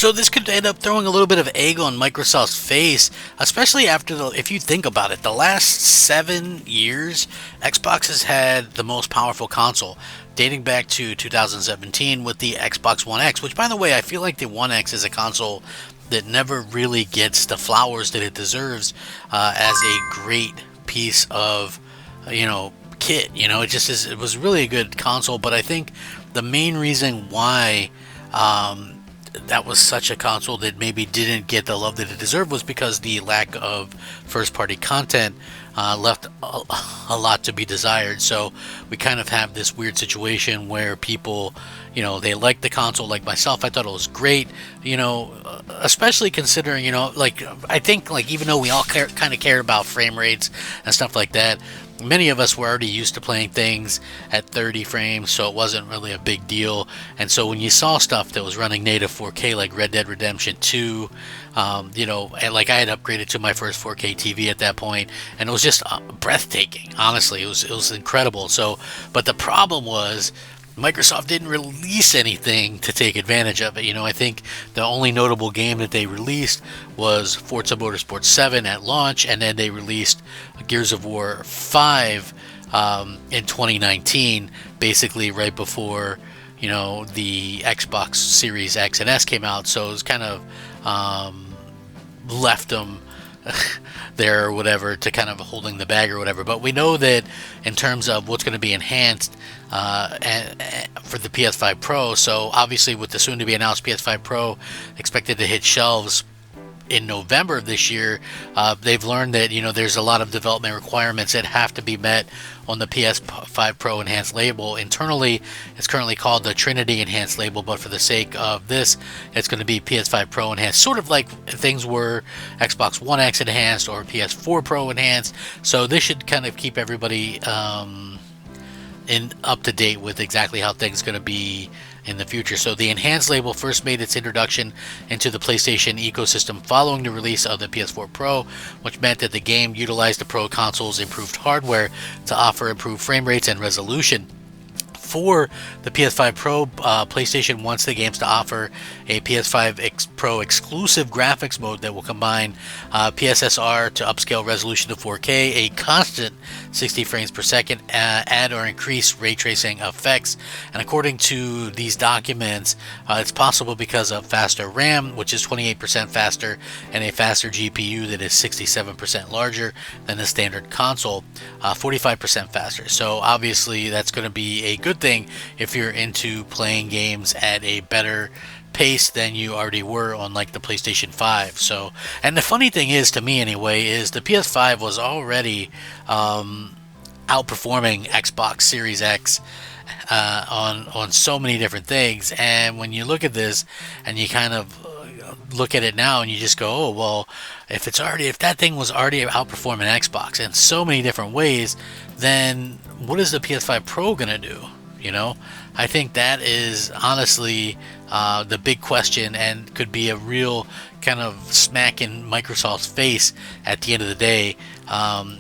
So this could end up throwing a little bit of egg on Microsoft's face, especially after if you think about it, the last 7 years, Xbox has had the most powerful console, dating back to 2017 with the Xbox One X, which, by the way, I feel like the One X is a console that never really gets the flowers that it deserves as a great piece of, kit. It just is. It was really a good console, but I think the main reason why that was such a console that maybe didn't get the love that it deserved was because the lack of first-party content left a lot to be desired. So we kind of have this weird situation where people, they like the console. Like myself, I thought it was great, especially considering, I think, even though we all kind of care about frame rates and stuff like that, many of us were already used to playing things at 30 frames, so it wasn't really a big deal. And so when you saw stuff that was running native 4K, like Red Dead Redemption 2, and like I had upgraded to my first 4K TV at that point, and it was just breathtaking. Honestly, it was incredible. So, but the problem was, Microsoft didn't release anything to take advantage of it. I think the only notable game that they released was Forza Motorsport 7 at launch, and then they released Gears of War 5 in 2019, basically right before, the Xbox Series X and S came out. So it was kind of left them there or whatever to kind of holding the bag or whatever. But we know that in terms of what's going to be enhanced for the PS5 Pro, so obviously with the soon to be announced PS5 Pro expected to hit shelves in November of this year, they've learned that there's a lot of development requirements that have to be met on the PS5 Pro Enhanced label. Internally, it's currently called the Trinity Enhanced label, but for the sake of this, it's going to be PS5 Pro Enhanced, sort of like things were Xbox One X Enhanced or PS4 Pro Enhanced. So this should kind of keep everybody up to date with exactly how things are going to be in the future. So the Enhanced label first made its introduction into the PlayStation ecosystem following the release of the PS4 Pro, which meant that the game utilized the Pro console's improved hardware to offer improved frame rates and resolution. For the PS5 Pro, PlayStation wants the games to offer a PS5 Pro exclusive graphics mode that will combine PSSR to upscale resolution to 4K, a constant 60 frames per second, add or increase ray tracing effects. And according to these documents, it's possible because of faster RAM, which is 28% faster, and a faster GPU that is 67% larger than the standard console, 45% faster. So obviously that's going to be a good thing if you're into playing games at a better pace than you already were on like the PlayStation 5. So, and the funny thing is, to me anyway, is the PS5 was already outperforming Xbox Series X on so many different things. And when you look at this and you kind of look at it now and you just go, oh well, if that thing was already outperforming Xbox in so many different ways, then what is the PS5 Pro gonna do? I think that is honestly the big question, and could be a real kind of smack in Microsoft's face at the end of the day.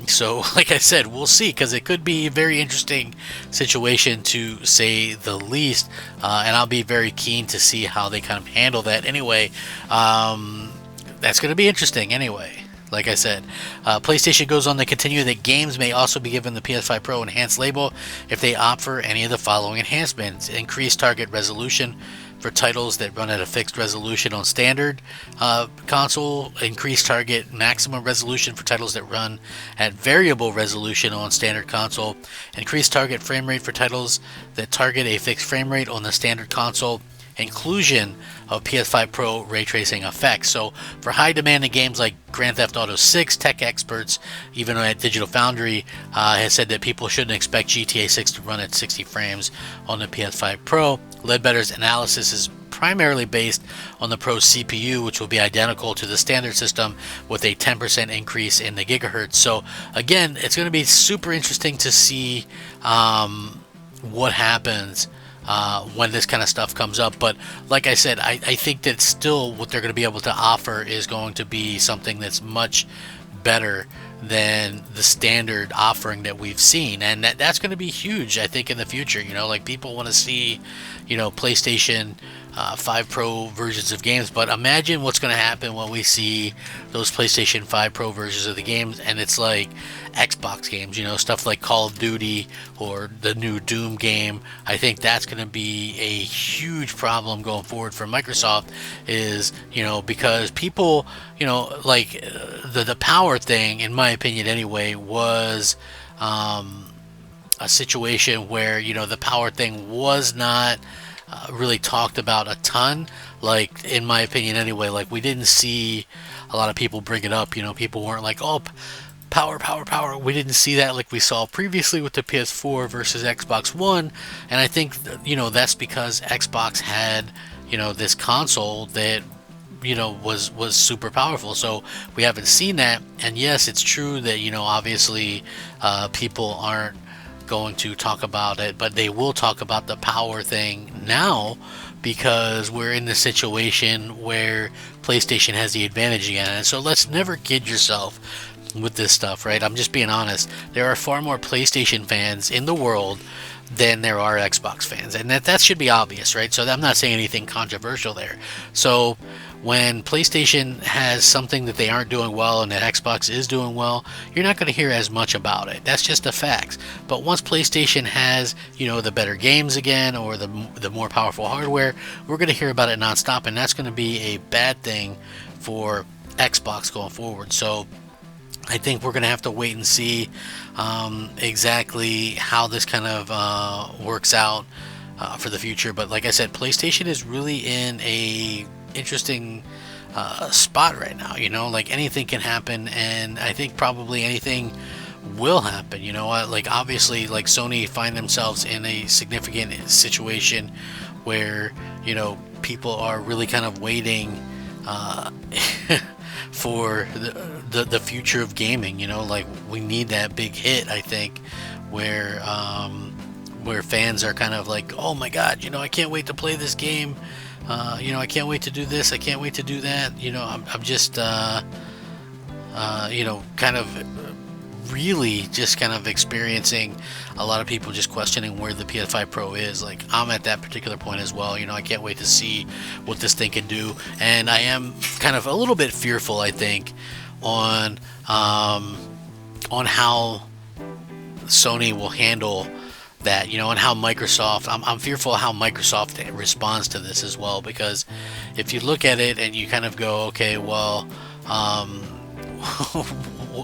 So like I said, we'll see, because it could be a very interesting situation to say the least, and I'll be very keen to see how they kind of handle that anyway. That's going to be interesting anyway. Like I said, PlayStation goes on to continue that games may also be given the PS5 Pro Enhanced label if they opt for any of the following enhancements: increased target resolution for titles that run at a fixed resolution on standard console, increased target maximum resolution for titles that run at variable resolution on standard console, increased target frame rate for titles that target a fixed frame rate on the standard console, inclusion of PS5 Pro ray tracing effects. So for high demanding games like Grand Theft Auto 6, tech experts, even at Digital Foundry, has said that people shouldn't expect GTA 6 to run at 60 frames on the PS5 Pro. Ledbetter's analysis is primarily based on the Pro CPU, which will be identical to the standard system with a 10% increase in the gigahertz. So again, it's going to be super interesting to see what happens when this kind of stuff comes up. But like I said, I think that still what they're going to be able to offer is going to be something that's much better than the standard offering that we've seen, and that's going to be huge, I think, in the future. Like people want to see, PlayStation 5 Pro versions of games, but imagine what's going to happen when we see those PlayStation 5 Pro versions of the games, and it's like Xbox games, stuff like Call of Duty or the new Doom game. I think that's going to be a huge problem going forward for Microsoft, is, because people, like the power thing, in my opinion anyway, was a situation where, the power thing was not really talked about a ton. Like, in my opinion anyway, like we didn't see a lot of people bring it up. People weren't like, oh, power, power, power. We didn't see that like we saw previously with the PS4 versus Xbox One. And I think, that's because Xbox had, this console that, was super powerful. So we haven't seen that. And yes, it's true that, obviously people aren't going to talk about it, but they will talk about the power thing now, because we're in the situation where PlayStation has the advantage again. And so let's never kid yourself with this stuff, right? I'm just being honest. There are far more PlayStation fans in the world than there are Xbox fans, and that should be obvious, right? So I'm not saying anything controversial there. So when PlayStation has something that they aren't doing well and that Xbox is doing well, you're not going to hear as much about it. That's just the facts. But once PlayStation has, the better games again, or the more powerful hardware, we're going to hear about it nonstop, and that's going to be a bad thing for Xbox going forward. So I think we're going to have to wait and see exactly how this kind of works out for the future. But like I said, PlayStation is really in a interesting spot right now. Like anything can happen, and I think probably anything will happen. Like obviously, like Sony find themselves in a significant situation where people are really kind of waiting for the future of gaming. Like we need that big hit, I think, where fans are kind of like, oh my god, I can't wait to play this game. I can't wait to do this. I can't wait to do that. I'm just, kind of really just kind of experiencing a lot of people just questioning where the PS5 Pro is. Like, I'm at that particular point as well. I can't wait to see what this thing can do. And I am kind of a little bit fearful, I think, on how Sony will handle that, and how Microsoft, I'm fearful how Microsoft responds to this as well, because if you look at it and you kind of go, okay, well,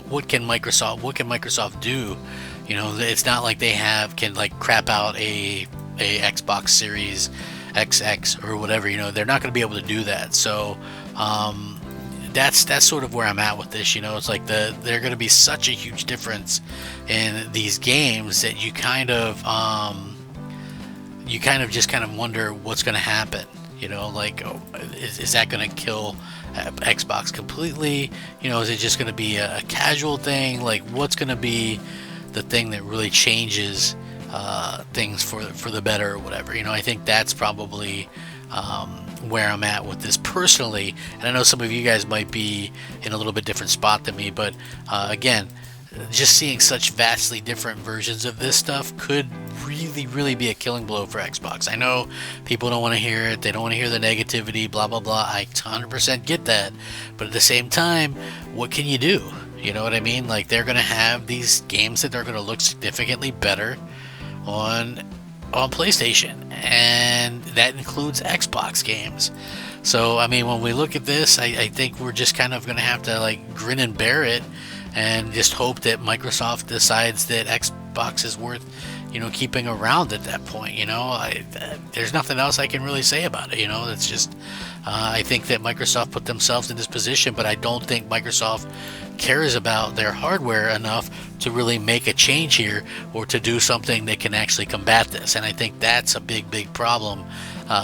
what can Microsoft do? It's not like they can like crap out a Xbox Series XX or whatever. They're not going to be able to do that. So that's sort of where I'm at with this. It's like they're going to be such a huge difference in these games that you kind of just kind of wonder what's going to happen. Like, is that going to kill Xbox completely? Is it just going to be a casual thing? Like, what's going to be the thing that really changes things for the better or whatever? I think that's probably where I'm at with this personally. And I know some of you guys might be in a little bit different spot than me, but again, just seeing such vastly different versions of this stuff could really be a killing blow for Xbox. I know people don't want to hear it. They don't want to hear the negativity, blah, blah, blah. I 100% get that. But at the same time, what can you do? You know what I mean? Like, they're going to have these games that are going to look significantly better on PlayStation, and that includes Xbox games. So, I mean, when we look at this, I think we're just kind of going to have to, like, grin and bear it and just hope that Microsoft decides that Xbox is worth, keeping around at that point. There's nothing else I can really say about it. It's just, I think that Microsoft put themselves in this position, but I don't think Microsoft cares about their hardware enough to really make a change here or to do something that can actually combat this. And I think that's a big problem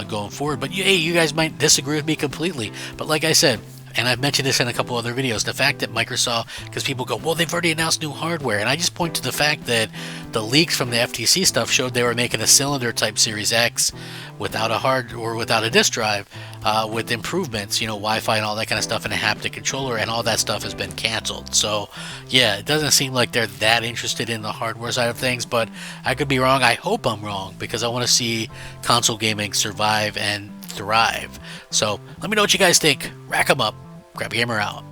going forward. But hey, you guys might disagree with me completely, but like I said, and I've mentioned this in a couple other videos, the fact that Microsoft, because people go, well, they've already announced new hardware, and I just point to the fact that the leaks from the FTC stuff showed they were making a cylinder type Series X without a without a disk drive, with improvements, Wi-Fi and all that kind of stuff, and a haptic controller, and all that stuff has been canceled. So yeah, it doesn't seem like they're that interested in the hardware side of things, but I could be wrong. I hope I'm wrong, because I want to see console gaming survive and thrive. So let me know what you guys think. Rack 'em up. Crap Gamer out.